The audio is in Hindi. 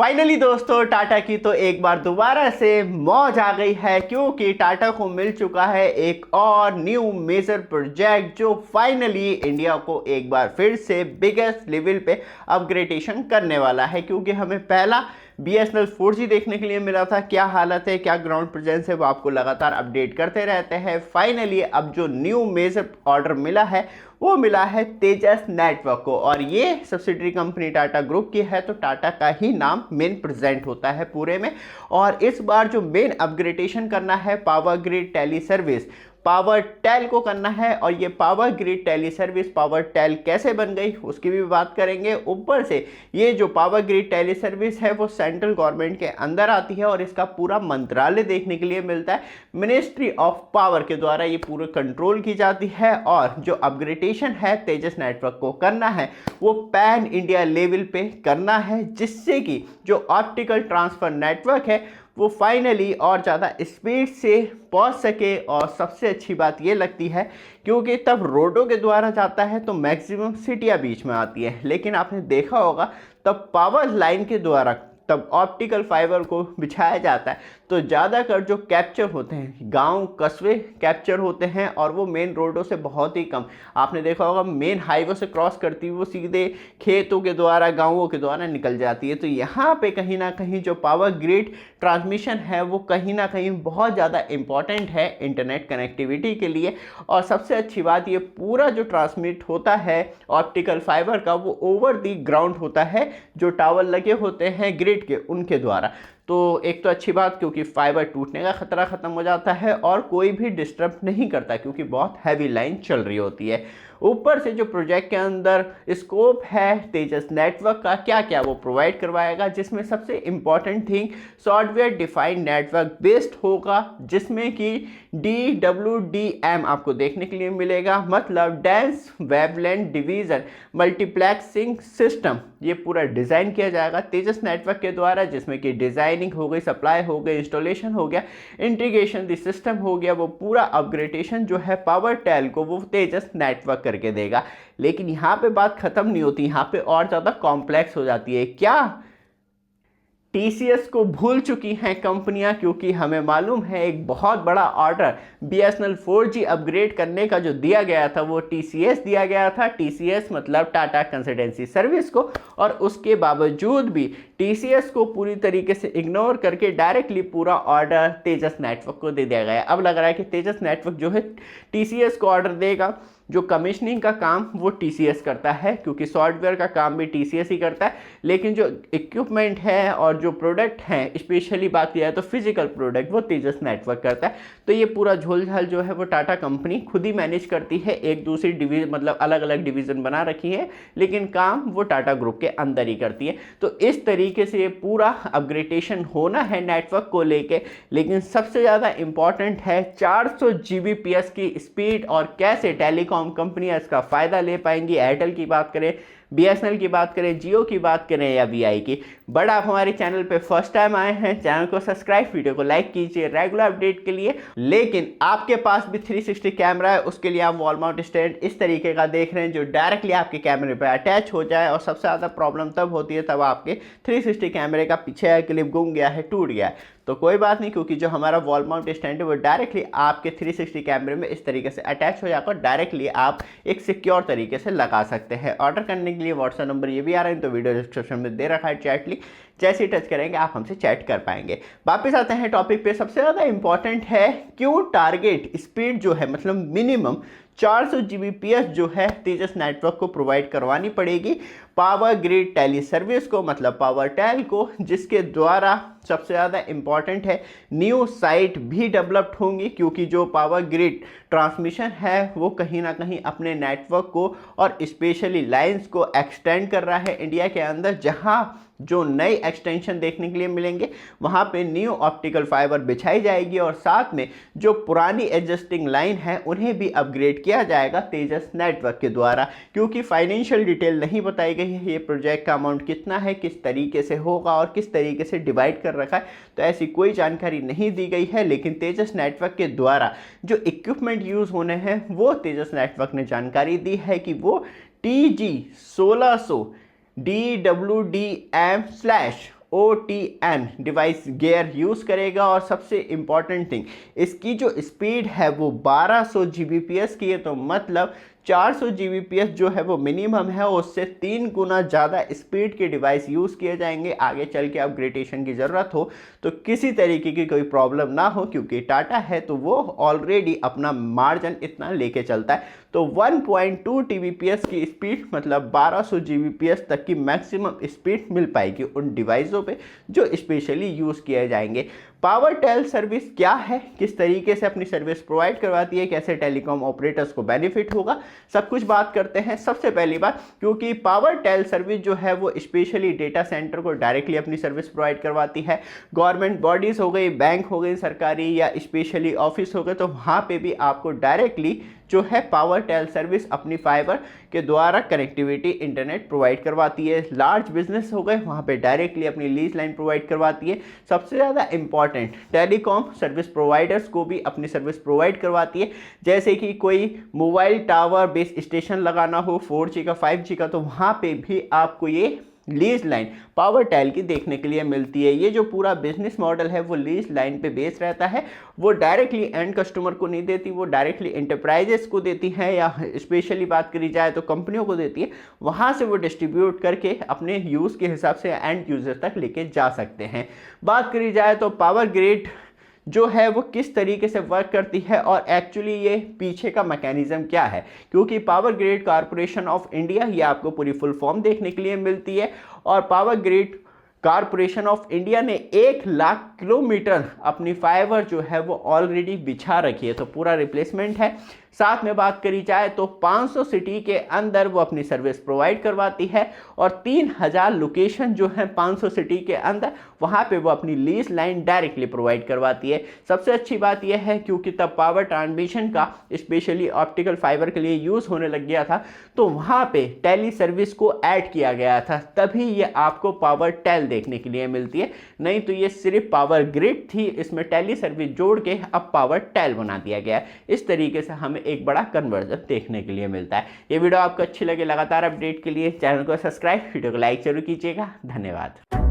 फाइनली दोस्तों टाटा की तो एक बार दोबारा से मौज आ गई है, क्योंकि टाटा को मिल चुका है एक और न्यू मेजर प्रोजेक्ट जो फाइनली इंडिया को एक बार फिर से बिगेस्ट लेवल पे अपग्रेडेशन करने वाला है। क्योंकि हमें पहला BSNL 4G देखने के लिए मिला था, क्या हालत है, क्या ग्राउंड प्रेजेंस है, वो आपको लगातार अपडेट करते रहते हैं। फाइनली अब जो न्यू मेजर ऑर्डर मिला है वो मिला है तेजस नेटवर्क को, और ये सब्सिडरी कंपनी टाटा ग्रुप की है, तो टाटा का ही नाम मेन प्रेजेंट होता है पूरे में। और इस बार जो मेन अपग्रेडेशन करना है power grid tele service power tel को करना है, और ये power grid tele service power tel कैसे बन गई उसकी भी बात करेंगे। ऊपर से ये जो पावर ग्रिड टेली सर्विस है वो सेंट्रल गवर्नमेंट के अंदर आती है, और इसका पूरा मंत्रालय देखने के लिए मिलता है। मिनिस्ट्री ऑफ पावर के द्वारा ये पूरे कंट्रोल की जाती है, और जो अपग्रेडेशन है तेजस नेटवर्क को करना है वो पैन इंडिया लेवल पे करना है, जिससे कि जो ऑप्टिकल ट्रांसफर नेटवर्क है वो फाइनली और ज़्यादा स्पीड से पहुंच सके। और सबसे अच्छी बात ये लगती है क्योंकि तब रोडों के द्वारा जाता है तो मैक्सिमम सिटियाँ बीच में आती है, लेकिन आपने देखा होगा तब पावर लाइन के द्वारा तब ऑप्टिकल फाइबर को बिछाया जाता है, तो ज़्यादातर जो कैप्चर होते हैं गांव कस्बे कैप्चर होते हैं, और वो मेन रोडों से बहुत ही कम। आपने देखा होगा मेन हाईवे से क्रॉस करती हुई वो सीधे खेतों के द्वारा गांवों के द्वारा निकल जाती है। तो यहाँ पे कहीं ना कहीं जो पावर ग्रिड ट्रांसमिशन है वो कहीं ना कहीं बहुत ज़्यादा इम्पॉर्टेंट है इंटरनेट कनेक्टिविटी के लिए। और सबसे अच्छी बात ये पूरा जो ट्रांसमिट होता है ऑप्टिकल फाइबर का वो ओवर दी ग्राउंड होता है, जो टावर लगे होते हैं ग्रिड के उनके द्वारा। तो एक तो अच्छी बात, क्योंकि फाइबर टूटने का खतरा खत्म हो जाता है और कोई भी डिस्टर्ब नहीं करता, क्योंकि बहुत हैवी लाइन चल रही होती है। ऊपर से जो प्रोजेक्ट के अंदर स्कोप है तेजस नेटवर्क का, क्या क्या वो प्रोवाइड करवाएगा, जिसमें सबसे important thing software defined network based होगा, जिसमें कि DWDM आपको देखने के लिए मिलेगा, मतलब dense wavelength division multiplexing system. ये पूरा डिज़ाइन किया जाएगा तेजस नेटवर्क के द्वारा, जिसमें कि डिज़ाइनिंग हो गई, सप्लाई हो गई, इंस्टॉलेशन हो गया, इंटीग्रेशन द सिस्टम हो गया। वो पूरा अपग्रेडेशन जो है पावर टेल को वो तेजस नेटवर्क करके देगा। लेकिन यहाँ पे बात खत्म नहीं होती, यहाँ पे और ज़्यादा कॉम्प्लेक्स हो जाती है। क्या TCS को भूल चुकी हैं कंपनियां? क्योंकि हमें मालूम है एक बहुत बड़ा ऑर्डर BSNL 4G अपग्रेड करने का जो दिया गया था वो TCS दिया गया था। TCS मतलब टाटा कंसल्टेंसी सर्विस को, और उसके बावजूद भी TCS को पूरी तरीके से इग्नोर करके डायरेक्टली पूरा ऑर्डर तेजस नेटवर्क को दे दिया गया। अब लग रहा है कि तेजस नेटवर्क जो है TCS को ऑर्डर देगा। जो कमीशनिंग का काम वो TCS करता है, क्योंकि सॉफ्टवेयर का काम भी TCS ही करता है, लेकिन जो इक्विपमेंट है और जो प्रोडक्ट हैं, स्पेशली बात किया है तो फिजिकल प्रोडक्ट, वो तेजस नेटवर्क करता है। तो ये पूरा झोलझाल जो है वो टाटा कंपनी खुद ही मैनेज करती है। एक दूसरी डिवीजन मतलब अलग अलग डिवीज़न बना रखी है, लेकिन काम वो टाटा ग्रुप के अंदर ही करती है। तो इस तरीके से ये पूरा अपग्रेडेशन होना है नेटवर्क को लेके। लेकिन सबसे ज़्यादा इम्पॉर्टेंट है 400 Gbps की स्पीड, और कैसे टेलीकॉम कंपनियां इसका फायदा ले पाएंगी। एयरटेल की बात करें, BSNL की बात करें, जियो की बात करें या VI की। बट आप हमारे चैनल पे फर्स्ट टाइम आए हैं, चैनल को सब्सक्राइब, वीडियो को लाइक कीजिए रेगुलर अपडेट के लिए। लेकिन आपके पास भी 360 कैमरा है, उसके लिए आप वॉल माउंट स्टैंड इस तरीके का देख रहे हैं जो डायरेक्टली आपके कैमरे पे अटैच हो जाए। और सबसे ज़्यादा प्रॉब्लम तब होती है तब आपके 360 कैमरे का पीछे क्लिप गुम गया है, टूट गया है। तो कोई बात नहीं, क्योंकि जो हमारा वॉल माउंट स्टैंड है वो डायरेक्टली आपके 360 कैमरे में इस तरीके से अटैच हो जाकर डायरेक्टली आप एक सिक्योर तरीके से लगा सकते हैं। ऑर्डर करने के लिए व्हाट्सएप नंबर ये भी आ रहा है, तो वीडियो डिस्क्रिप्शन में दे रखा है चैट लिंक, जैसे ही टच करेंगे आप हमसे चैट कर पाएंगे। वापस आते हैं टॉपिक पे। सबसे ज़्यादा इंपॉर्टेंट है क्यों टारगेट स्पीड जो है मतलब मिनिमम 400 Gbps जो है तेजस नेटवर्क को प्रोवाइड करवानी पड़ेगी पावर ग्रिड टेली सर्विस को, मतलब पावर टेल को, जिसके द्वारा सबसे ज़्यादा इम्पॉर्टेंट है न्यू साइट भी डेवलप्ड होंगी। क्योंकि जो पावर ग्रिड ट्रांसमिशन है वो कहीं ना कहीं अपने नेटवर्क को और स्पेशली लाइंस को एक्सटेंड कर रहा है इंडिया के अंदर। जहां जो नई एक्सटेंशन देखने के लिए मिलेंगे वहां पे न्यू ऑप्टिकल फाइबर बिछाई जाएगी, और साथ में जो पुरानी एडजस्टिंग लाइन है उन्हें भी अपग्रेड किया जाएगा तेजस नेटवर्क के द्वारा। क्योंकि फाइनेंशियल डिटेल नहीं बताई गई है, ये प्रोजेक्ट का अमाउंट कितना है, किस तरीके से होगा और किस तरीके से डिवाइड कर रखा है, तो ऐसी कोई जानकारी नहीं दी गई है। लेकिन तेजस नेटवर्क के द्वारा जो इक्विपमेंट यूज़ होने हैं वो तेजस नेटवर्क ने जानकारी दी है कि वो TG 1600 DWDM/ OTN device gear use करेगा। और सबसे इम्पॉर्टेंट थिंग, इसकी जो स्पीड है वो 1200 Gbps की है, तो मतलब 400 Gbps जो है वो मिनिमम है, उससे 3 गुना ज़्यादा स्पीड के डिवाइस यूज़ किए जाएंगे। आगे चल के अपग्रेडेशन की ज़रूरत हो तो किसी तरीके की कोई प्रॉब्लम ना हो, क्योंकि टाटा है तो वो ऑलरेडी अपना मार्जिन इतना लेके चलता है। तो 1.2 Tbps की स्पीड मतलब 1200 Gbps तक की मैक्सिमम स्पीड मिल पाएगी उन डिवाइसों पे जो स्पेशली यूज़ किए जाएंगे। पावरटेल सर्विस क्या है, किस तरीके से अपनी सर्विस प्रोवाइड करवाती है, कैसे टेलीकॉम ऑपरेटर्स को बेनिफिट होगा, सब कुछ बात करते हैं। सबसे पहली बात, क्योंकि पावरटेल सर्विस जो है वो स्पेशली डेटा सेंटर को डायरेक्टली अपनी सर्विस प्रोवाइड करवाती है। गवर्नमेंट बॉडीज़ हो गई, बैंक हो गई सरकारी, या स्पेशली ऑफिस हो गए, तो वहाँ पे भी आपको डायरेक्टली जो है पावरटेल सर्विस अपनी फाइबर के द्वारा कनेक्टिविटी इंटरनेट प्रोवाइड करवाती है। लार्ज बिजनेस हो गए, वहाँ पे डायरेक्टली अपनी लीज लाइन प्रोवाइड करवाती है। सबसे ज़्यादा इंपॉर्टेंट, टेलीकॉम सर्विस प्रोवाइडर्स को भी अपनी सर्विस प्रोवाइड करवाती है। जैसे कि कोई मोबाइल टावर बेस स्टेशन लगाना हो 4G का 5G का, तो वहाँ पे भी आपको ये लीज लाइन पावरटेल की देखने के लिए मिलती है। ये जो पूरा बिजनेस मॉडल है वो लीज लाइन पे बेस रहता है। वो डायरेक्टली एंड कस्टमर को नहीं देती, वो डायरेक्टली एंटरप्राइजेस को देती हैं, या स्पेशली बात करी जाए तो कंपनियों को देती है। वहाँ से वो डिस्ट्रीब्यूट करके अपने यूज़ के हिसाब से एंड यूज़र तक लेके जा सकते हैं। बात करी जाए तो पावर ग्रिड जो है वो किस तरीके से वर्क करती है और एक्चुअली ये पीछे का मैकेनिज्म क्या है, क्योंकि power grid corporation of India, ये आपको पूरी फुल फॉर्म देखने के लिए मिलती है। और power grid corporation of India ने 1 लाख किलोमीटर अपनी फाइबर जो है वो ऑलरेडी बिछा रखी है, तो पूरा रिप्लेसमेंट है। साथ में बात करी जाए तो 500 सिटी के अंदर वो अपनी सर्विस प्रोवाइड करवाती है, और 3000 लोकेशन जो है 500 सिटी के अंदर, वहाँ पे वो अपनी लीज लाइन डायरेक्टली प्रोवाइड करवाती है। सबसे अच्छी बात यह है क्योंकि तब पावर ट्रांसमिशन का स्पेशली ऑप्टिकल फाइबर के लिए यूज़ होने लग गया था, तो वहाँ पे टेली सर्विस को ऐड किया गया था, तभी ये आपको पावर टेल देखने के लिए मिलती है। नहीं तो ये सिर्फ पावर ग्रिड थी, इसमें टेली सर्विस जोड़ के अब पावर टेल बना दिया गया है। इस तरीके से हमें एक बड़ा कन्वर्जन देखने के लिए मिलता है। ये वीडियो आपको अच्छी लगे, लगातार अपडेट के लिए चैनल को सब्सक्राइब, वीडियो को लाइक जरूर कीजिएगा। धन्यवाद।